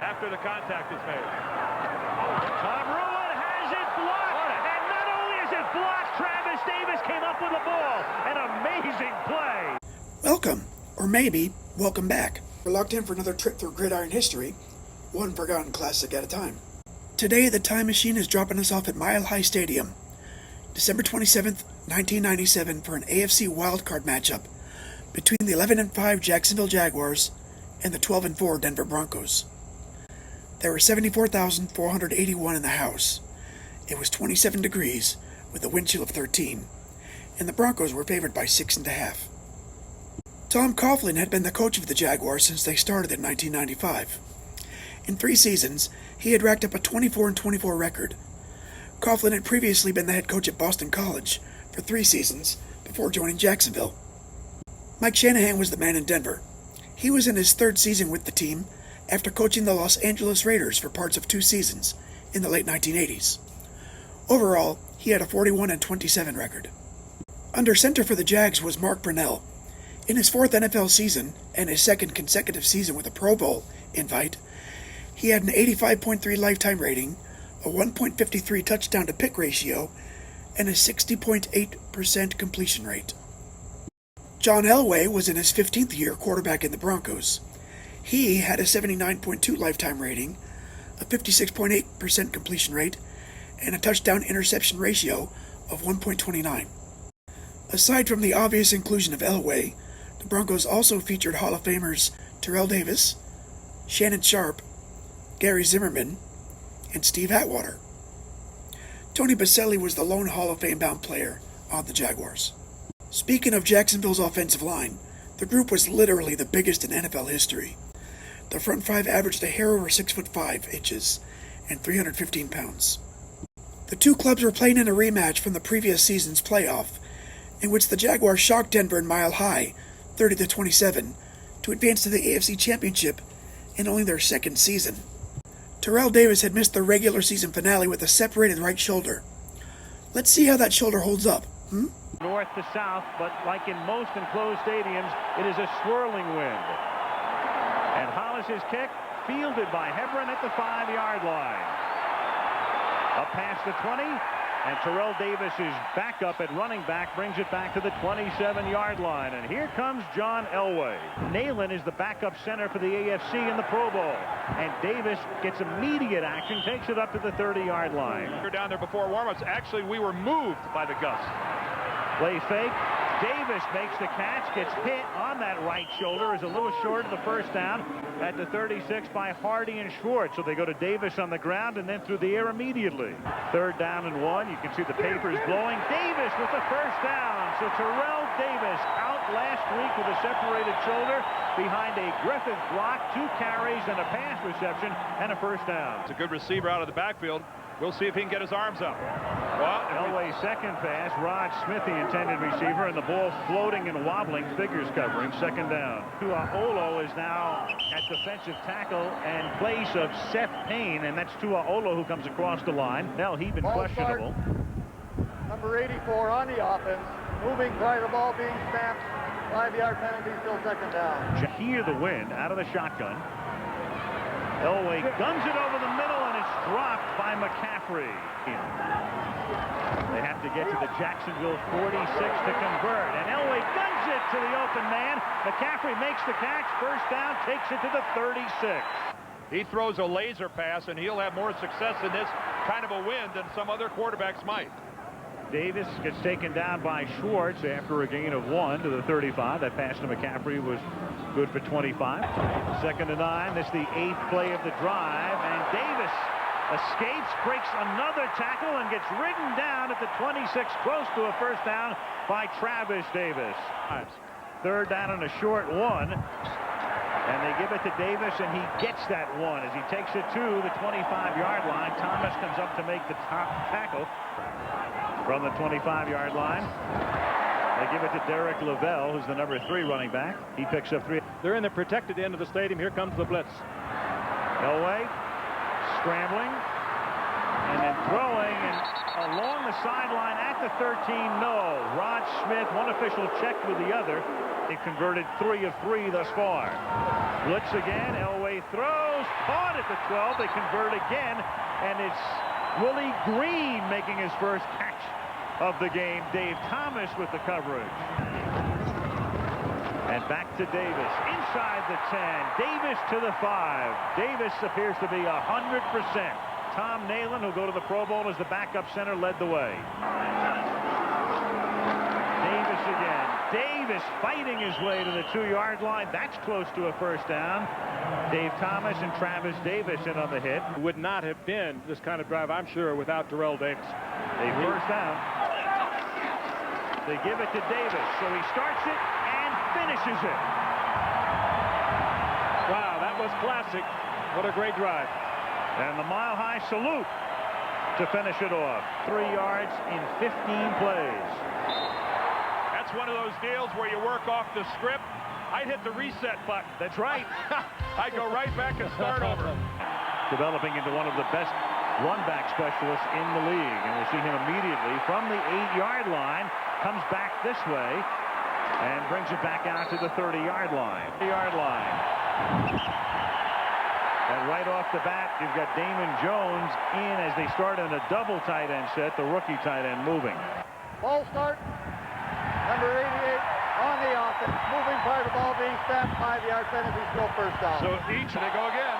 after the contact is made. Tom Ruin has it blocked, and not only is it blocked, Travis Davis came up with the ball. An amazing play. Welcome, or maybe welcome back. We're locked in for another trip through gridiron history, one forgotten classic at a time. Today, the time machine is dropping us off at Mile High Stadium, December 27th, 1997, for an AFC wildcard matchup between the 11-5 Jacksonville Jaguars and the 12-4 Denver Broncos. There were 74,481 in the house. It was 27 degrees with a wind chill of 13, and the Broncos were favored by 6.5. Tom Coughlin had been the coach of the Jaguars since they started in 1995. In 3 seasons, he had racked up a 24-24 record. Coughlin had previously been the head coach at Boston College for 3 seasons before joining Jacksonville. Mike Shanahan was the man in Denver. He was in his 3rd season with the team after coaching the Los Angeles Raiders for parts of 2 seasons in the late 1980s. Overall, he had a 41-27 record. Under center for the Jags was Mark Brunell. In his 4th NFL season and his 2nd consecutive season with a Pro Bowl invite, he had an 85.3 lifetime rating, a 1.53 touchdown-to-pick ratio, and a 60.8% completion rate. John Elway was in his 15th year quarterback in the Broncos. He had a 79.2 lifetime rating, a 56.8% completion rate, and a touchdown-interception ratio of 1.29. Aside from the obvious inclusion of Elway, the Broncos also featured Hall of Famers Terrell Davis, Shannon Sharpe, Gary Zimmerman, and Steve Atwater. Tony Baselli was the lone Hall of Fame-bound player on the Jaguars. Speaking of Jacksonville's offensive line, the group was literally the biggest in NFL history. The front 5 averaged a hair over 6'5" and 315 pounds. The 2 clubs were playing in a rematch from the previous season's playoff, in which the Jaguars shocked Denver in Mile High, 30-27, to advance to the AFC Championship in only their 2nd season. Terrell Davis had missed the regular season finale with a separated right shoulder. Let's see how that shoulder holds up, North to south, but like in most enclosed stadiums, it is a swirling wind. And Hollis's kick, fielded by Hebron at the 5-yard line. Up past the 20, and Terrell Davis is back up at running back, brings it back to the 27-yard line. And here comes John Elway. Nalen is the backup center for the AFC in the Pro Bowl. And Davis gets immediate action, takes it up to the 30-yard line. We're down there before warm-ups. Actually, we were moved by the gust. Play fake. Davis makes the catch, gets hit on that right shoulder, is a little short of the first down at the 36 by Hardy and Schwartz. So they go to Davis on the ground and then through the air immediately. 3rd down and 1. You can see the papers blowing. Davis with the first down. So Terrell Davis out last week with a separated shoulder behind a Griffith block, 2 carries and a pass reception and a first down. It's a good receiver out of the backfield. We'll see if he can get his arms up. Well, Elway's 2nd pass, Rod Smith, the intended receiver, and the ball floating and wobbling, figures covering, 2nd down. Tuaolo is now at defensive tackle in place of Seth Payne, and that's Tuaolo who comes across the line. Now he's been questionable. Number 84 on the offense, moving by the ball being snapped. 5-yard penalty, still 2nd down. Hear the wind out of the shotgun. Elway guns it over the middle, and it's dropped by McCaffrey. They have to get to the Jacksonville 46 to convert, and Elway guns it to the open man. McCaffrey makes the catch, first down, takes it to the 36. he throws a laser pass, and he'll have more success in this kind of a wind than some other quarterbacks might. Davis gets taken down by Schwartz after a gain of 1 to the 35. That pass to McCaffrey was good for 25. 2nd and 9. This is the 8th play of the drive, and Davis escapes, breaks another tackle, and gets ridden down at the 26, close to a first down by Travis Davis. 3rd down and a short 1. And they give it to Davis, and he gets that 1 as he takes it to the 25-yard line. Thomas comes up to make the top tackle from the 25-yard line. They give it to Derek Lavelle, who's the number 3 running back. He picks up 3. They're in the protected end of the stadium. Here comes the blitz. Elway scrambling, And then throwing and along the sideline at the 13, no. Rod Smith, one official checked with the other. They've converted 3 of 3 thus far. Blitz again. Elway throws. Caught at the 12. They convert again. And it's Willie Green making his first catch of the game. Dave Thomas with the coverage. And back to Davis. Inside the 10. Davis to the 5. Davis appears to be 100%. Tom Nalen, who'll go to the Pro Bowl as the backup center, led the way. Davis again. Davis fighting his way to the 2-yard line. That's close to a first down. Dave Thomas and Travis Davis in on the hit. Would not have been this kind of drive, I'm sure, without Terrell Davis. A first down. They give it to Davis, so he starts it and finishes it. Wow, that was classic. What a great drive. And the mile-high salute to finish it off. 3 yards in 15 plays. That's one of those deals where you work off the script. I'd hit the reset button. That's right. I'd go right back and start over. Developing into one of the best run-back specialists in the league. And we'll see him immediately from the 8-yard line. Comes back this way and brings it back out to the 30-yard line. 30-yard line. And right off the bat, you've got Damon Jones in as they start in a double tight end set, the rookie tight end moving. Ball start. Number 88 on the offense. Moving part of the ball being snapped. 5-yard penalty, still first down. So each, they go again.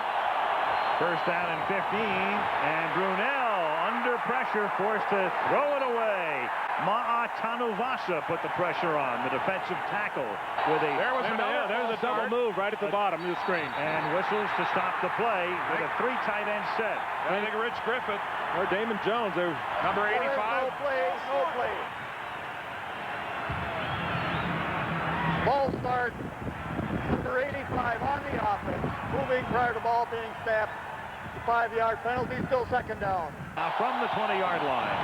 First down and 15. And Brunel under pressure, forced to throw it away. Ma'a Tanuvasa put the pressure on, the defensive tackle, with a... There's a double move right at the bottom of the screen. And whistles to stop the play with a 3 tight end set. I think Rich Griffith. Or Damon Jones. There's Number 85. No play, no play. Ball start. Number 85 on the offense. Moving prior to ball being snapped. 5-yard penalty, still second down. Now from the 20-yard line.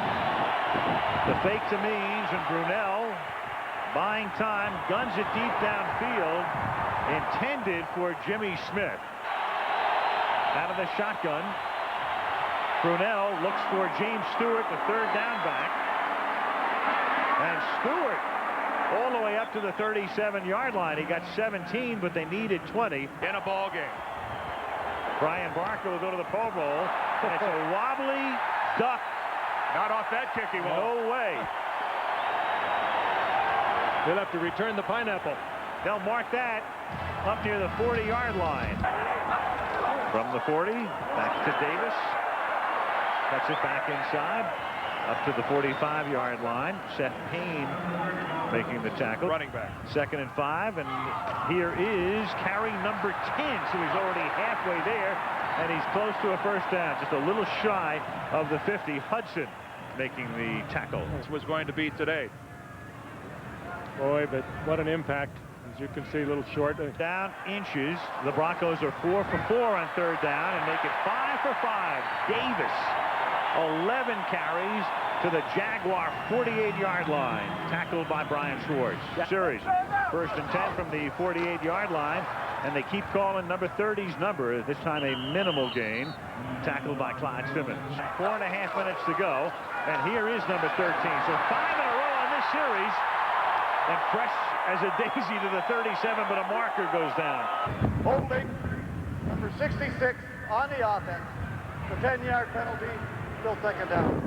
The fake to Means, and Brunel buying time, guns it deep downfield, intended for Jimmy Smith. Out of the shotgun, Brunel looks for James Stewart, the 3rd down back. And Stewart all the way up to the 37-yard line. He got 17, but they needed 20. In a ball game. Brian Barker will go to the Pro Bowl, and it's a wobbly duck. Not off that kick, he won't. No way. They'll have to return the pineapple. They'll mark that up near the 40-yard line. From the 40, back to Davis. Cuts it back inside, up to the 45-yard line. Seth Payne making the tackle. Running back. 2nd and 5, and here is carry number 10, so he's already halfway there, and he's close to a first down, just a little shy of the 50. Hudson making the tackle. This was going to be today. Boy, but what an impact. As you can see, a little short. Down inches. The Broncos are 4 for 4 on 3rd down and make it 5 for 5. Davis, 11 carries to the Jaguar 48-yard line. Tackled by Brian Schwartz. Series. 1st and 10 from the 48-yard line. And they keep calling number 30's number. This time a minimal gain. Tackled by Clyde Simmons. 4.5 minutes to go. And here is number 13. So 5 in a row on this series. And fresh as a daisy to the 37, but a marker goes down. Holding. Number 66 on the offense. The 10-yard penalty, still second down.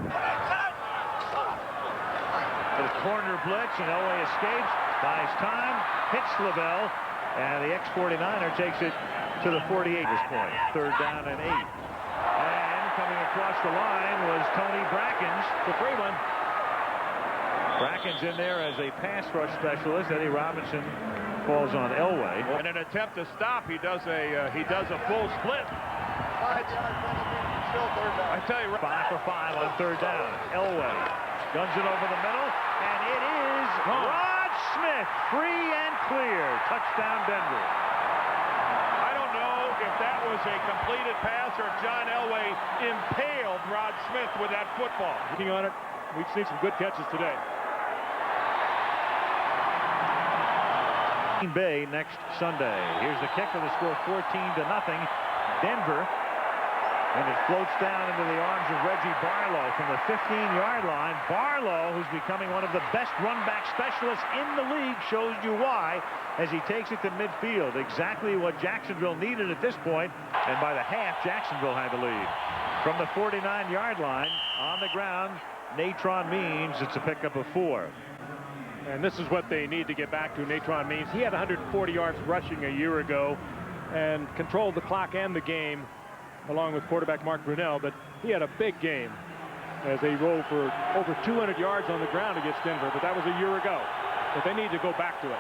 The corner blitz, and Elway escapes, buys time, hits Lavelle, and the ex-49er takes it to the 48 at this point. 3rd down and 8. And coming across the line was Tony Brackens, the free one. Brackens in there as a pass rush specialist. Eddie Robinson falls on Elway. In an attempt to stop, he does a full split. 5-yard penalty, still third down. I tell you, 5 for 5 on 3rd down. Elway guns it over the middle, and it is Rod Smith, free and clear. Touchdown, Denver. I don't know if that was a completed pass or if John Elway impaled Rod Smith with that football. Looking on it, we've seen some good catches today. Green Bay next Sunday. Here's the kick for the score, 14-0. Denver And it floats down into the arms of Reggie Barlow from the 15-yard line. Barlow, who's becoming one of the best run-back specialists in the league, shows you why as he takes it to midfield. Exactly what Jacksonville needed at this point. And by the half, Jacksonville had the lead. From the 49-yard line, on the ground, Natron Means it's a pickup of 4. And this is what they need to get back to. Natron Means he had 140 yards rushing a year ago and controlled the clock and the game along with quarterback Mark Brunell, but he had a big game as they rolled for over 200 yards on the ground against Denver, but that was a year ago. But they need to go back to it.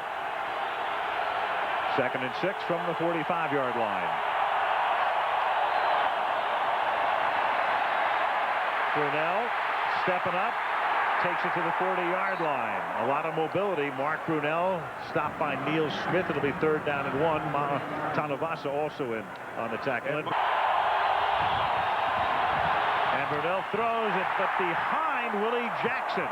2nd and 6 from the 45-yard line. Brunell stepping up, takes it to the 40-yard line. A lot of mobility. Mark Brunell stopped by Neil Smith. It'll be 3rd down and 1. Tanavasa also in on the tackle. And Brunell throws it, but behind Willie Jackson.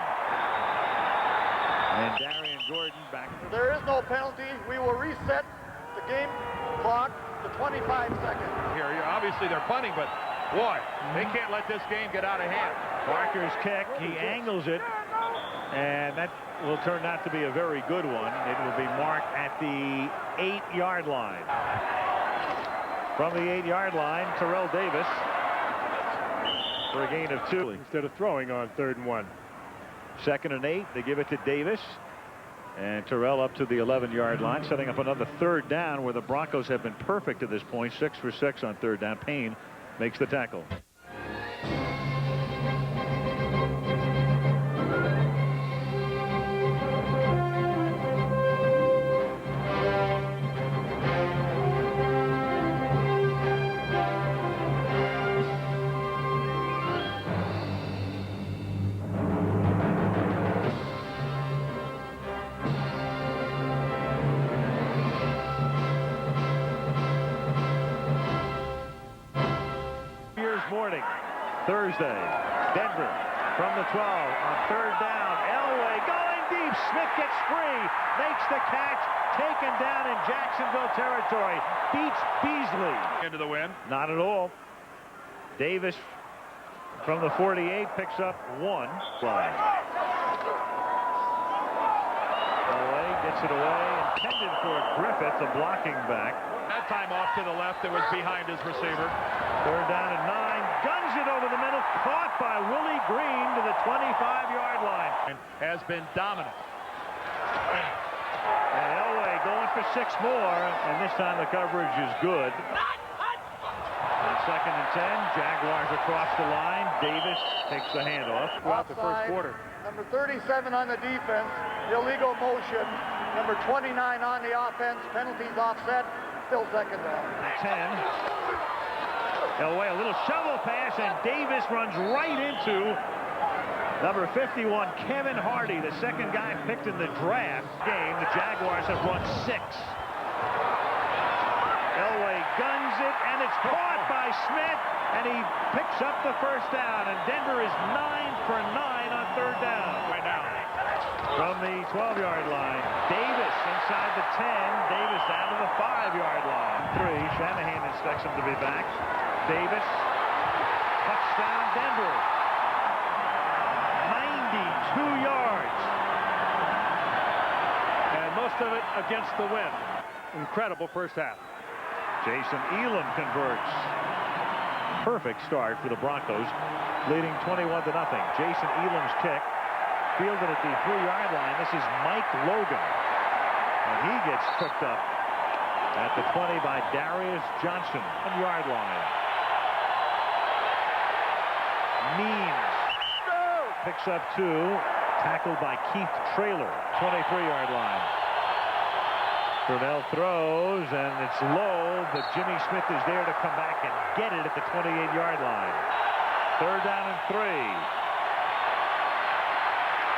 And Darian Gordon back. There is no penalty. We will reset the game clock to 25 seconds. Here, obviously they're punting, but boy, they can't let this game get out of hand. Parker's kick, he angles it, and that will turn out to be a very good one. It will be marked at the 8-yard line. From the 8-yard line, Terrell Davis for a gain of 2. Instead of throwing on 3rd and 1. 2nd and 8, they give it to Davis. And Terrell up to the 11-yard line, setting up another 3rd down where the Broncos have been perfect to this point. 6 for 6 on 3rd down. Payne makes the tackle. Morning, Thursday, Denver from the 12 on 3rd down. Elway going deep. Smith gets free, makes the catch, taken down in Jacksonville territory. Beats Beasley. Into the win. Not at all. Davis from the 48 picks up 1 flag. Elway gets it away, intended for Griffith, the blocking back. That time off to the left, it was behind his receiver. 3rd down and 9. Guns it over the middle. Caught by Willie Green to the 25-yard line. And has been dominant. And Elway going for 6 more. And this time the coverage is good. On 2nd and 10. Jaguars across the line. Davis takes the handoff. Throughout the first quarter. Number 37 on the defense. Illegal motion. Number 29 on the offense. Penalties offset. Still 2nd down. 10. Elway, a little shovel pass, and Davis runs right into number 51, Kevin Hardy, the 2nd guy picked in the draft game. The Jaguars have run 6. Elway guns it, and it's caught by Smith, and he picks up the 1st down, and Denver is 9 for 9 on 3rd down. Right now. From the 12-yard line, Davis inside the 10, Davis down to the 5-yard line. 3, Shanahan expects him to be back. Davis, touchdown Denver. 92 yards. And most of it against the wind. Incredible first half. Jason Elam converts. Perfect start for the Broncos, leading 21-0. Jason Elam's kick, fielded at the 3-yard line. This is Mike Logan. And he gets tripped up at the 20 by Darius Johnson. 1-yard line. Means picks up 2, tackled by Keith Traylor, 23-yard line. Brunell throws, and it's low, but Jimmy Smith is there to come back and get it at the 28-yard line. 3rd down and 3.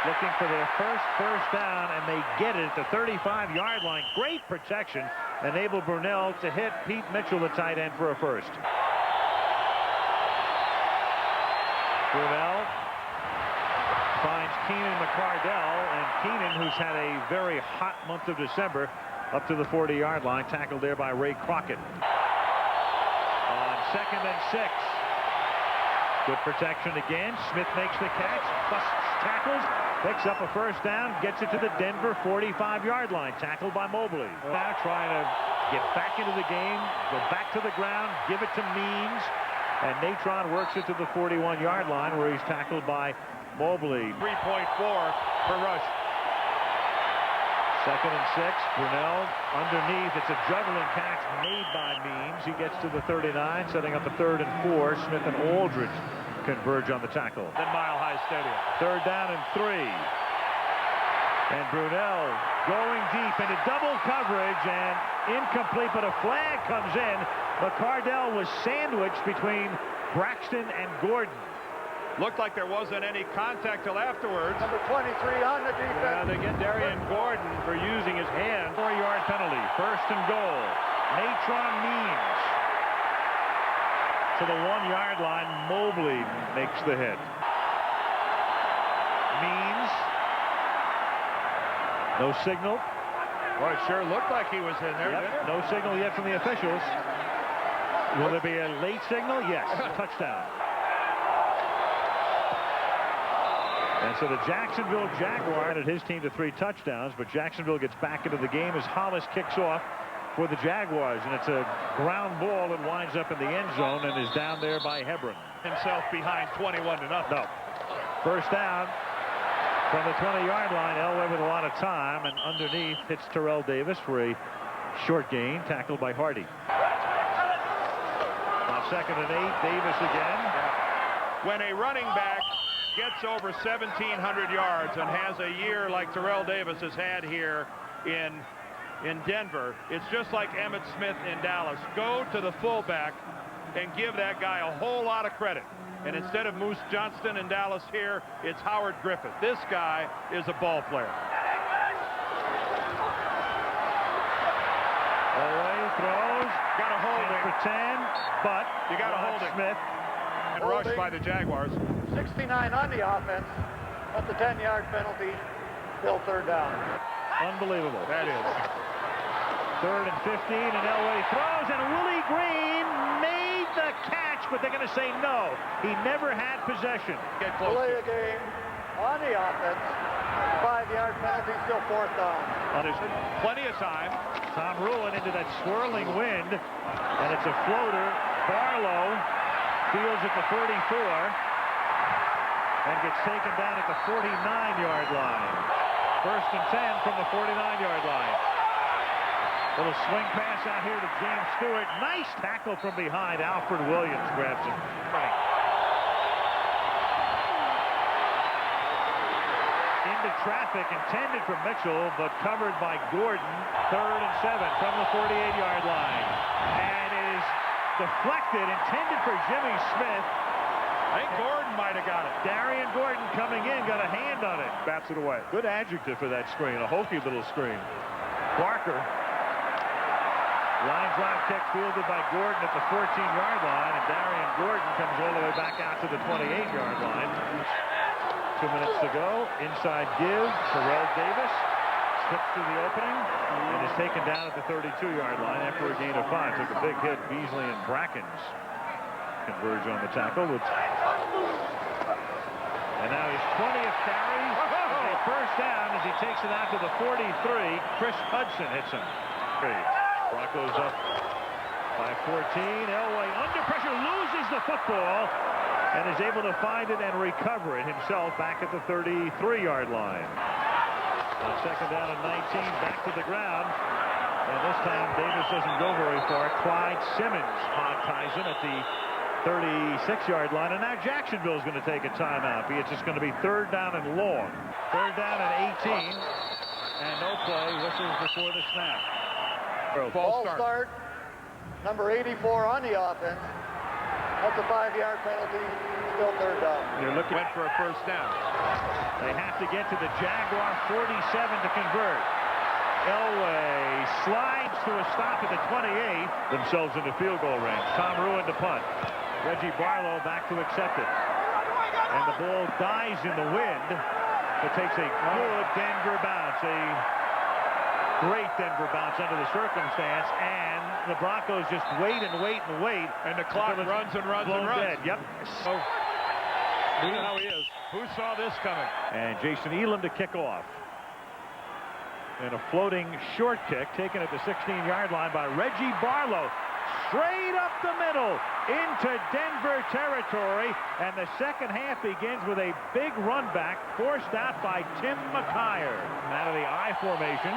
Looking for their first down, and they get it at the 35-yard line. Great protection, enabled Brunell to hit Pete Mitchell, the tight end, for a 1st. Brunell finds Keenan McCardell, and Keenan, who's had a very hot month of December, up to the 40-yard line, tackled there by Ray Crockett. On 2nd and 6, Good protection again. Smith makes the catch, busts tackles, picks up a first down, gets it to the Denver 45-yard line. Tackled by Mobley. Now trying to get back into the game, go back to the ground, give it to Means, and Natron works it to the 41-yard line where he's tackled by Mobley. 3.4 per rush. 2nd and 6. Brunell underneath. It's a juggling catch made by Means. He gets to the 39, setting up a 3rd and 4. Smith and Aldridge converge on the tackle. In Mile High Stadium. 3rd down and 3. And Brunell going deep into double coverage and incomplete, but a flag comes in. McCardell was sandwiched between Braxton and Gordon. Looked like there wasn't any contact till afterwards. Number 23 on the defense. Yeah, they get Darian Gordon for using his hand. 4-yard penalty. 1st and goal. Natron Means to the 1-yard line. Mobley makes the hit. Means. No signal. Boy, it sure looked like he was in there. Yep. No signal yet from the officials. Will there be a late signal? Yes. Touchdown. And so the Jacksonville Jaguars at his team to 3 touchdowns, but Jacksonville gets back into the game as Hollis kicks off for the Jaguars, and it's a ground ball that winds up in the end zone and is down there by Hebron. Himself behind 21-0. No. First down from the 20-yard line. Elway with a lot of time, and underneath hits Terrell Davis for a short gain, tackled by Hardy. On 2nd and 8, Davis again. When a running back gets over 1,700 yards and has a year like Terrell Davis has had here in Denver, it's just like Emmitt Smith in Dallas. Go to the fullback and give that guy a whole lot of credit. And instead of Moose Johnston in Dallas here, it's Howard Griffith. This guy is a ball player. Elway throws. Got to hold it for 10, but you got to hold it. Smith. And rushed by the Jaguars. 69 on the offense, but the 10-yard penalty, still 3rd down. Unbelievable. That is. 3rd and 15, and Elway throws, and Willie Green made the catch, but they're going to say no. He never had possession. Get close. Play a game on the offense. 5-yard penalty, still 4th down. There's plenty of time. Tom Ruin into that swirling wind, and it's a floater. Barlow fields at the 34 and gets taken down at the 49-yard line. 1st and 10 from the 49-yard line. Little swing pass out here to James Stewart. Nice tackle from behind. Alfred Williams grabs him. Into traffic intended for Mitchell, but covered by Gordon. 3rd and 7 from the 48-yard line. And it is deflected, intended for Jimmy Smith. I think Gordon might have got it. Darian Gordon coming in, got a hand on it. Bats it away. Good adjective for that screen, a hokey little screen. Barker. Line drive kick fielded by Gordon at the 14-yard line, and Darian Gordon comes all the way back out to the 28-yard line. 2 minutes to go. Inside give. Terrell Davis slips through the opening and is taken down at the 32-yard line after a gain of 5. Took a big hit. Beasley and Brackens converge on the tackle. And now his 20th carry. A first down as he takes it out to the 43. Chris Hudson hits him. Broncos up by 14. Elway under pressure, loses the football, and is able to find it and recover it himself back at the 33-yard line. On 2nd down and 19, back to the ground. And this time Davis doesn't go very far. Clyde Simmons hog ties him at the 36-yard line, and now Jacksonville's going to take a timeout. It's just going to be 3rd down and long. 3rd down and 18, and no play. Whistles before the snap. Ball start. Number 84 on the offense. That's a 5-yard penalty. Still 3rd down. They're looking Went for a first down. They have to get to the Jaguar 47 to convert. Elway slides to a stop at the 28. Themselves into field goal range. Tom Ruin to punt. Reggie Barlow back to accept it. And the ball dies in the wind, but takes a good Denver bounce. A great Denver bounce under the circumstance. And the Broncos just wait and wait and wait. And the clock runs and runs and runs. Dead. Yep. So You know how he is. Who saw this coming? And Jason Elam to kick off. And a floating short kick taken at the 16-yard line by Reggie Barlow. Straight up the middle into Denver territory. And the second half begins with a big run back forced out by Tim McKyer. Out of the I formation.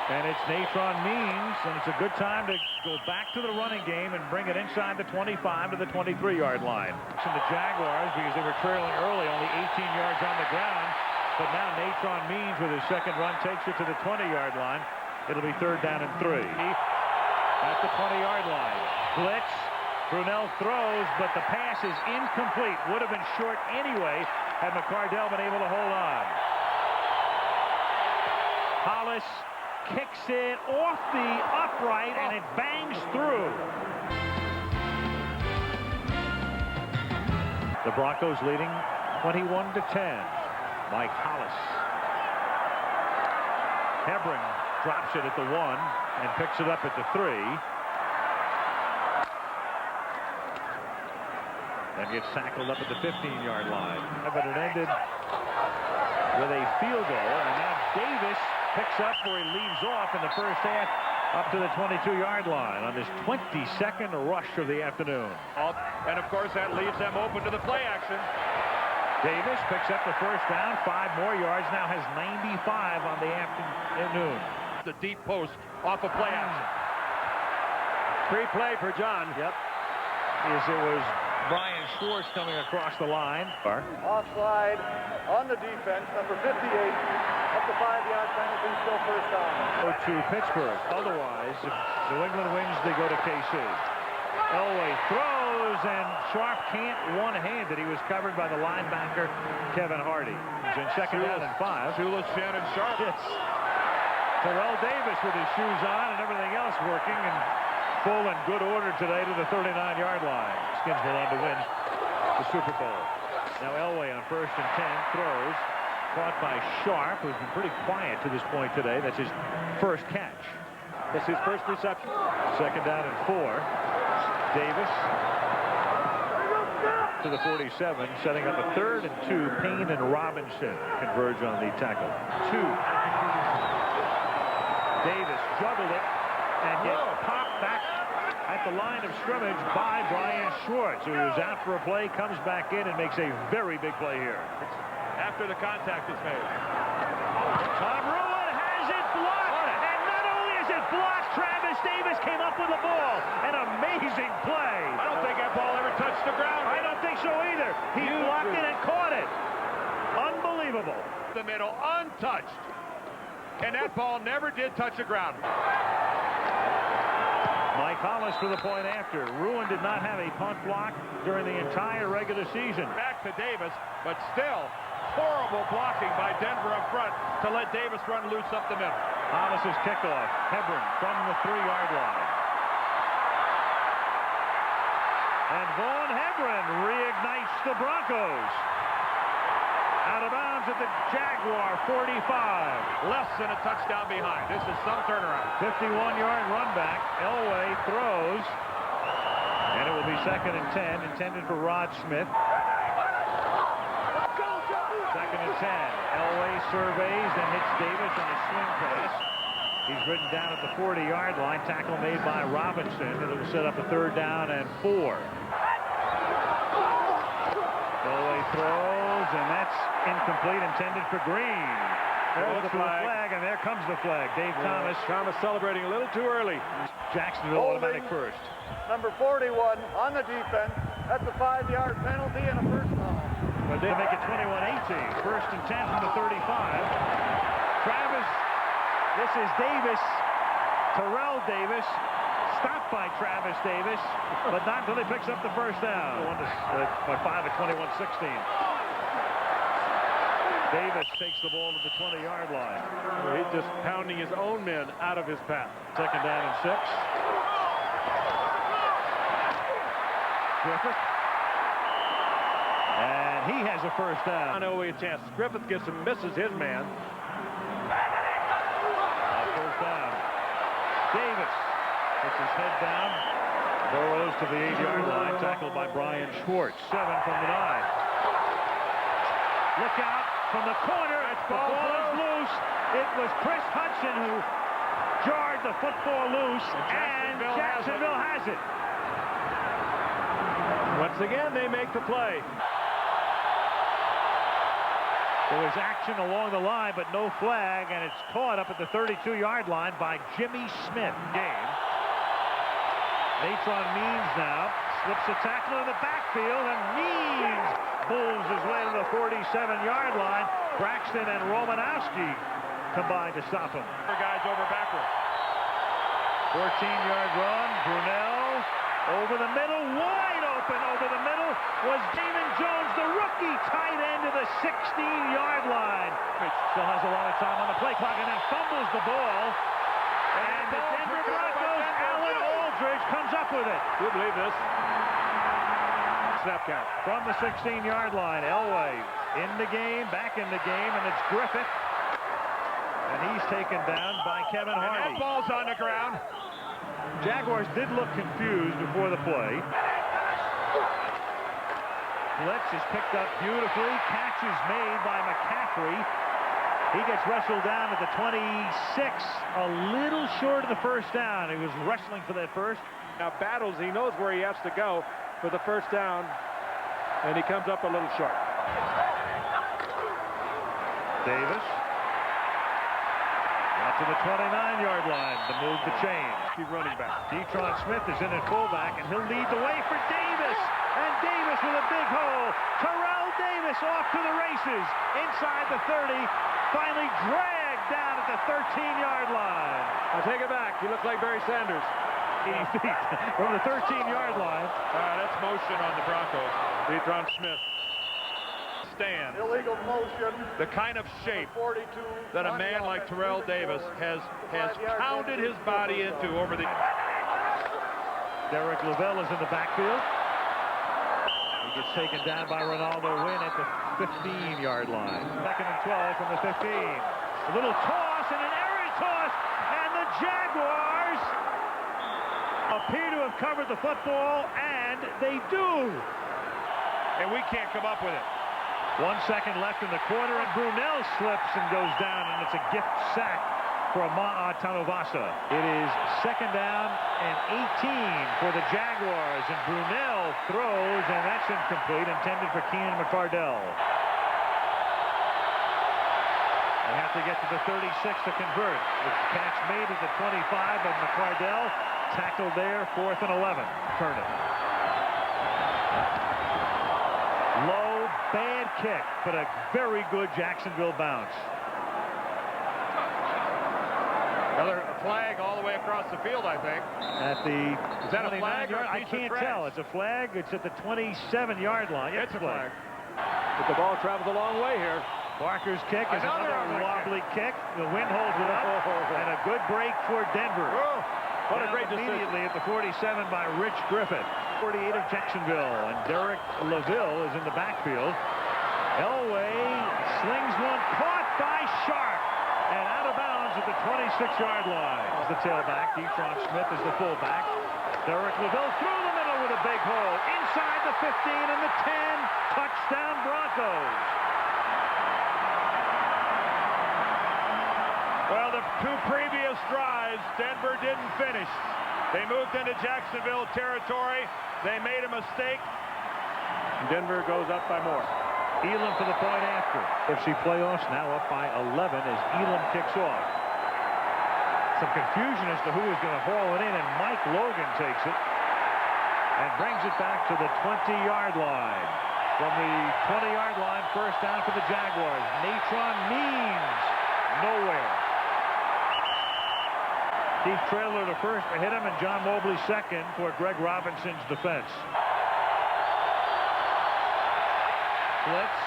And it's Natron Means, and it's a good time to go back to the running game and bring it inside the 25 to the 23-yard line. And the Jaguars, because they were trailing early, only 18 yards on the ground. But now Natron Means with his second run takes it to the 20-yard line. It'll be 3rd down and 3. At the 20-yard line. Blitz. Brunell throws, but the pass is incomplete. Would have been short anyway had McCardell been able to hold on. Hollis kicks it off the upright, and it bangs through. The Broncos leading 21-10. Mike Hollis. Hebron drops it at the 1 and picks it up at the 3. And gets tackled up at the 15-yard line. But it ended with a field goal, and now Davis picks up where he leaves off in the first half up to the 22-yard line on this 22nd rush of the afternoon. And of course that leaves them open to the play action. Davis picks up the first down, 5 more yards, now has 95 on the afternoon. The deep post off a play action. Free play for John. Yep. As it was Brian Schwartz coming across the line. Offside on the defense, number 58. Up the 5-yard penalty, still first down. Go to Pittsburgh. Otherwise, if New England wins, they go to KC. Elway throws, and Sharp can't one-hand it. He was covered by the linebacker, Kevin Hardy. He's in 2nd down and 5. Shula, Shannon, Sharp. It's Terrell Davis with his shoes on and everything else working, and full and good order today to the 39-yard line. Skins will on to win the Super Bowl. Now Elway on 1st and 10 throws. Caught by Sharp, who's been pretty quiet to this point today. That's his first catch. That's his first reception. 2nd down and 4. Davis to the 47, setting up a 3rd and 2. Payne and Robinson converge on the tackle. 2. Davis juggled it and gets popped back at the line of scrimmage by Brian Schwartz, who is out for a play, comes back in and makes a very big play here. After the contact is made. Tom Ruin has it blocked, and not only is it blocked, Travis Davis came up with the ball. An amazing play. I don't think that ball ever touched the ground. I don't think so either. He blocked it and caught it. Unbelievable. The middle, untouched. And that ball never did touch the ground. Mike Hollis for the point after. Ruin did not have a punt block during the entire regular season. Back to Davis, but still horrible blocking by Denver up front to let Davis run loose up the middle. Hollis's kickoff. Hebron from the 3-yard line. And Vaughn Hebron reignites the Broncos. Out of bounds at the Jaguar 45. Less than a touchdown behind. This is some turnaround. 51-yard run back. Elway throws. And it will be 2nd and 10, intended for Rod Smith. 2nd and 10. Elway surveys and hits Davis on a swing pass. He's ridden down at the 40-yard line. Tackle made by Robinson. It'll set up a 3rd down and 4. Elway throws, and that's incomplete, intended for Green. There's the flag, and there comes the flag. Dave Thomas. Thomas celebrating a little too early. Jacksonville automatic first. Number 41 on the defense. That's a 5-yard penalty and a first down. But they make it 21-18. 1st and 10 from the 35. Travis, this is Davis. Terrell Davis. Stopped by Travis Davis, but not until he picks up the first down. By 5 at 21-16. Davis takes the ball to the 20-yard line. He's just pounding his own men out of his path. 2nd down and 6. Griffith. And he has a first down. On Elway a chance. Griffith gets and misses his man. First down. Davis puts his head down. Burrows to the 8-yard line. Tackled by Brian Schwartz. 7 from the 9. Look out from the corner. The ball is loose. It was Chris Hudson who jarred the football loose, and Jacksonville has it. Once again, they make the play. There was action along the line, but no flag, and it's caught up at the 32-yard line by Jimmy Smith. Natron Means now slips a tackle in the backfield, and Means bulls his way to the 47-yard line. Braxton and Romanowski combined to stop him. Guys over backward. 14-yard run. Brunell over the middle, wide open over the middle was Damon Jones, the rookie tight end to the 16-yard line. Still has a lot of time on the play clock and then fumbles the ball. And the Denver Broncos, Alan Aldridge comes up with it. You believe this? Snap count. From the 16-yard line, Elway in the game, back in the game, and it's Griffith. And he's taken down by Kevin Hardy. And that ball's on the ground. Jaguars did look confused before the play. Blitz is picked up beautifully. Catch is made by McCaffrey. He gets wrestled down at the 26, a little short of the first down. He was wrestling for that first. Now battles, he knows where he has to go for the first down, and he comes up a little short. Davis. Out to the 29-yard line to move the chain. Keep running back. Detron Smith is in at fullback, and he'll lead the way for Davis. And Davis with a big hole. Terrell Davis off to the races. Inside the 30. Finally dragged down at the 13-yard line. I take it back. You look like Barry Sanders. 80 feet from the 13-yard line. That's motion on the Broncos. Detron Smith. Stand. Illegal motion. The kind of shape 42 that a man like Terrell Davis has pounded his body into over the... Derek Lavelle is in the backfield. He gets taken down by Ronaldo Wynn at the 15-yard line. Second and 12 from the 15. A little toss and an errant toss, and the Jaguars appear to have covered the football, and they do. And we can't come up with it. 1 second left in the quarter, and Brunell slips and goes down, and it's a gift sack for Ma'a Tanuvasa. It is second down and 18 for the Jaguars, and Brunell throws, and that's incomplete, intended for Keenan McCardell. They have to get to the 36 to convert. The catch made at the 25 of McCardell, tackled there, 4th and 11. Turn it. Low, bad kick, but a very good Jacksonville bounce. Another flag all the way across the field, I think. At the Is that a flag or a I piece of can't trash? tell. It's a flag. It's at the 27-yard line. It's a flag. But the ball travels a long way here. Barker's kick is another wobbly kick. The wind holds it up, and a good break for Denver. What a great immediately at the 47 by Rich Griffith. 48 of Jacksonville, and Derek LaVille is in the backfield. Elway slings one, caught by Sharp, and out of bounds at the 26-yard line. Is the tailback. Detron Smith is the fullback. Derek LaVille through the middle with a big hole. Inside the 15 and the 10. Touchdown Broncos. Well, the two previous drives, Denver didn't finish. They moved into Jacksonville territory. They made a mistake. Denver goes up by more. Elam for the point after. AFC playoffs now up by 11 as Elam kicks off. Some confusion as to who is going to haul it in, and Mike Logan takes it and brings it back to the 20-yard line. From the 20-yard line, first down for the Jaguars. Natron Means nowhere. Keith Traylor to first to hit him, and John Mobley second for Greg Robinson's defense. Blitz.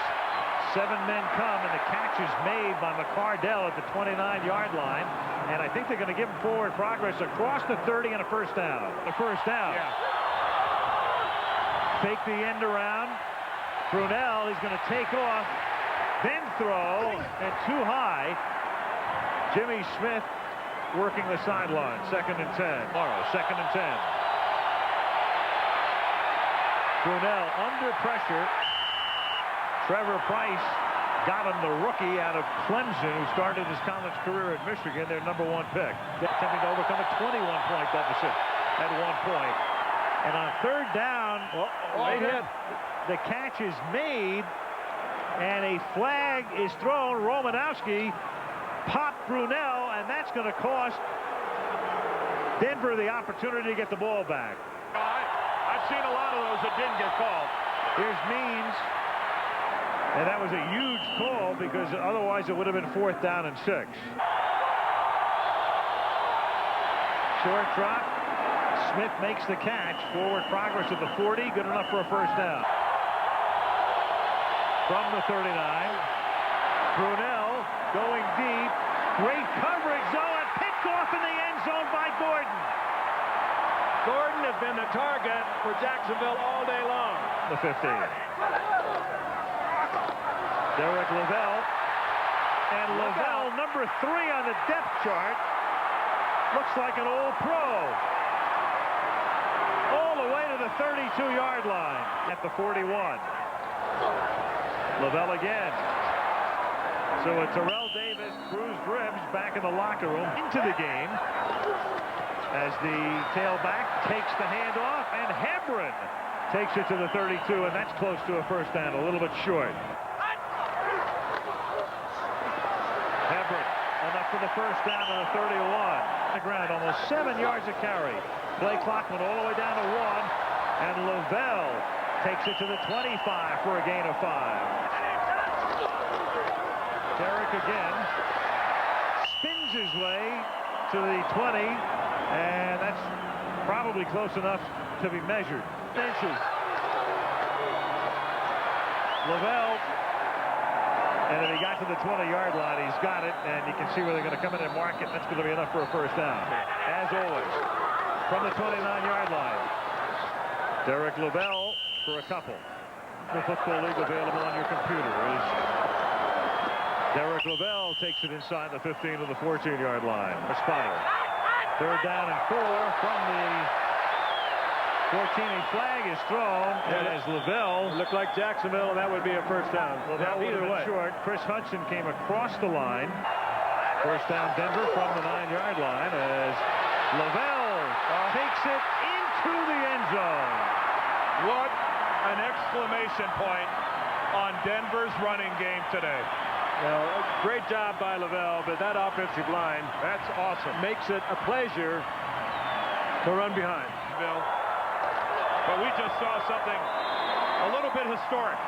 7 men come, and the catch is made by McCardell at the 29-yard line. And I think they're going to give him forward progress across the 30 and a first down. The first down. Yeah. Fake the end around. Brunell, he's going to take off, then throw, and too high. Jimmy Smith working the sideline. 2nd and 10. Morrow, 2nd and 10. Brunell under pressure. Trevor Price got him the rookie out of Clemson, who started his college career at Michigan, their #1 pick. Attempting to overcome a 21-point deficit at one point. And on third down, the catch is made, and a flag is thrown. Romanowski popped Brunell, and that's going to cost Denver the opportunity to get the ball back. I've seen a lot of those that didn't get called. Here's Means. And that was a huge call, because otherwise it would have been 4th down and 6. Short drop. Smith makes the catch. Forward progress at the 40. Good enough for a first down. From the 39. Brunell going deep. Great coverage, though, and picked off in the end zone by Gordon. Gordon has been the target for Jacksonville all day long. The 15. Derek Lavelle. And Lavelle, number 3 on the depth chart. Looks like an old pro. All the way to the 32-yard line at the 41. Lavelle again. So a Terrell Davis bruised ribs back in the locker room into the game as the tailback takes the handoff, and Hebron takes it to the 32, and that's close to a first down, a little bit short. Hebron enough for the first down to the 31. On the ground, almost 7 yards a carry. Play clock went all the way down to 1, and Lavelle takes it to the 25 for a gain of 5. Derek again spins his way to the 20, and that's probably close enough to be measured. Inches. Lavelle, and if he got to the 20-yard line, he's got it, and you can see where they're going to come in and mark it. That's going to be enough for a first down. As always, from the 29-yard line, Derek Lavelle for a couple. The Football League available on your computer is Derek Lavelle takes it inside the 15 to the 14-yard line. A spotter. Third down and 4 from the 14. A flag is thrown, and as Lavelle Looked like Jacksonville, and that would be a first down. Lavelle would have been short. Chris Hudson came across the line. First down Denver from the 9-yard line as Lavelle takes it into the end zone. What an exclamation point on Denver's running game today. Well, great job by Lavelle, but that offensive line, That's awesome. makes it a pleasure to run behind. Bill. But we just saw something a little bit historic.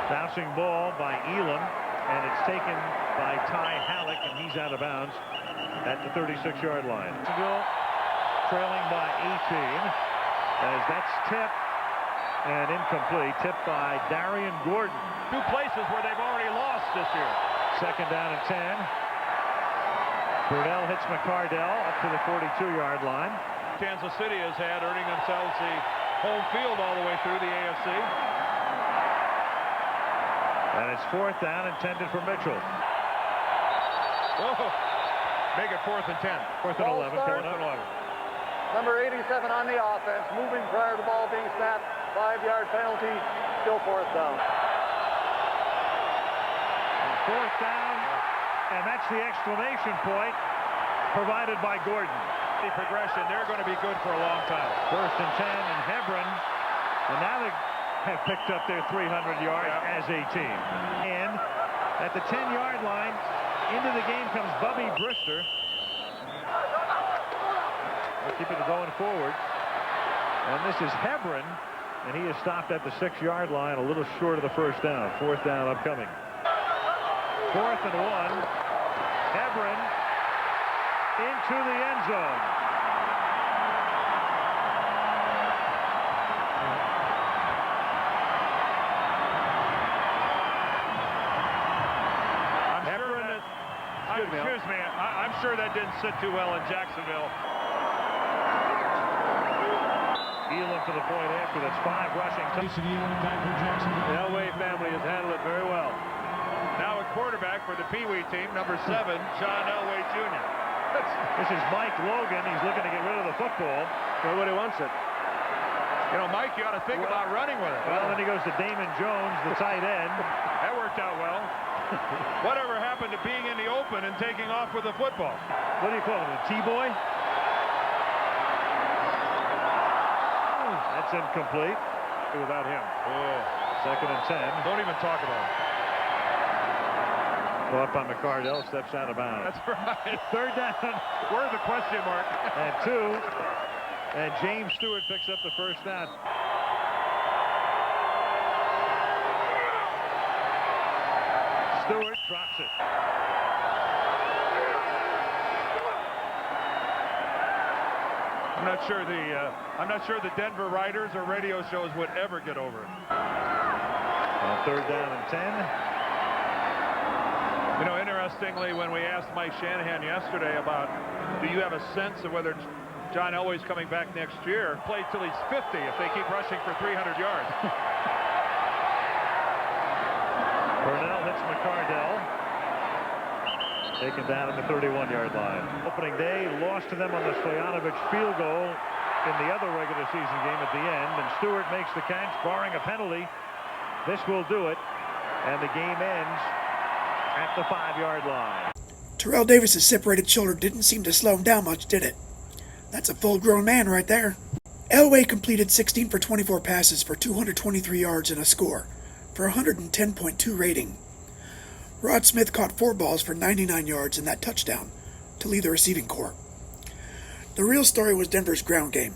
Bouncing ball by Elam, and it's taken by Ty Halleck, and he's out of bounds at the 36-yard line. Jacksonville trailing by 18 as that's tipped and incomplete. Tipped by Darian Gordon. 2 places where they've already lost this year. Second down and 10. Brunell hits McCardell up to the 42-yard line. Kansas City has had, earning themselves the home field all the way through the AFC. And it's 4th down, intended for Mitchell. Whoa. Make it 4th and 10. 4th and 11. Going up. Number 87 on the offense, moving prior to the ball being snapped. 5-yard penalty, still 4th down. 4th down, and that's the exclamation point provided by Gordon. The progression, they're going to be good for a long time. 1st and 10 in Hebron, and now they have picked up their 300 yards as a team. And at the 10-yard line, into the game comes Bubby Brister. They're keeping it going forward. And this is Hebron, and he is stopped at the 6-yard line, a little short of the first down. 4th down upcoming. 4th and 1. Hebron into the end zone. Excuse me, I'm sure that didn't sit too well in Jacksonville. Elam for the point after. That's 5 rushing. The Elway family has handled it very well. Now a quarterback for the Pee Wee team, number 7, John Elway Jr. This is Mike Logan. He's looking to get rid of the football. Nobody wants it. You know, Mike, you ought to think about running with it. Well, then he goes to Damon Jones, the tight end. That worked out well. Whatever happened to being in the open and taking off with the football? What do you call him, a T-boy? That's incomplete. Without him. Oh. 2nd and 10. Don't even talk about it. Caught by McCardell, steps out of bounds. That's right. 3rd down. Where's the question mark? And 2. And James Stewart picks up the first down. Stewart drops it. I'm not sure the Denver writers or radio shows would ever get over it. 3rd down and 10. You know, interestingly, when we asked Mike Shanahan yesterday about, do you have a sense of whether John Elway's coming back next year, play till he's 50 if they keep rushing for 300 yards. Burnell hits McCardell. Taken down at the 31-yard line. Opening day, lost to them on the Stoyanovich field goal in the other regular season game at the end. And Stewart makes the catch, barring a penalty. This will do it. And the game ends at the 5-yard line. Terrell Davis's separated shoulder didn't seem to slow him down much, did it? That's a full-grown man right there. Elway completed 16 for 24 passes for 223 yards and a score for 110.2 rating. Rod Smith caught 4 balls for 99 yards and that touchdown to lead the receiving corps. The real story was Denver's ground game.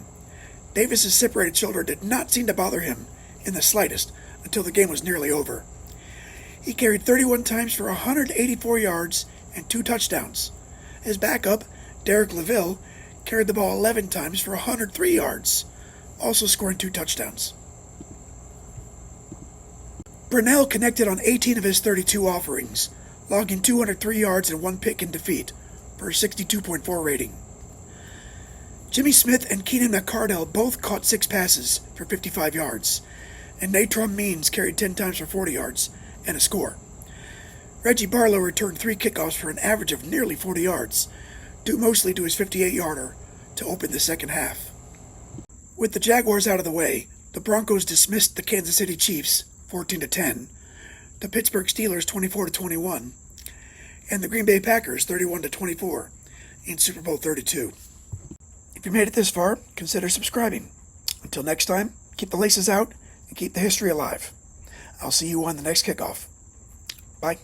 Davis's separated shoulder did not seem to bother him in the slightest until the game was nearly over. He carried 31 times for 184 yards and 2 touchdowns. His backup, Derek LaVille, carried the ball 11 times for 103 yards, also scoring 2 touchdowns. Brunell connected on 18 of his 32 offerings, logging 203 yards and 1 pick in defeat for a 62.4 rating. Jimmy Smith and Keenan McCardell both caught 6 passes for 55 yards, and Natron Means carried 10 times for 40 yards and a score. Reggie Barlow returned 3 kickoffs for an average of nearly 40 yards, due mostly to his 58-yarder to open the second half. With the Jaguars out of the way, the Broncos dismissed the Kansas City Chiefs 14-10, the Pittsburgh Steelers 24-21, and the Green Bay Packers 31-24 in Super Bowl 32. If you made it this far, consider subscribing. Until next time, keep the laces out and keep the history alive. I'll see you on the next kickoff. Bye.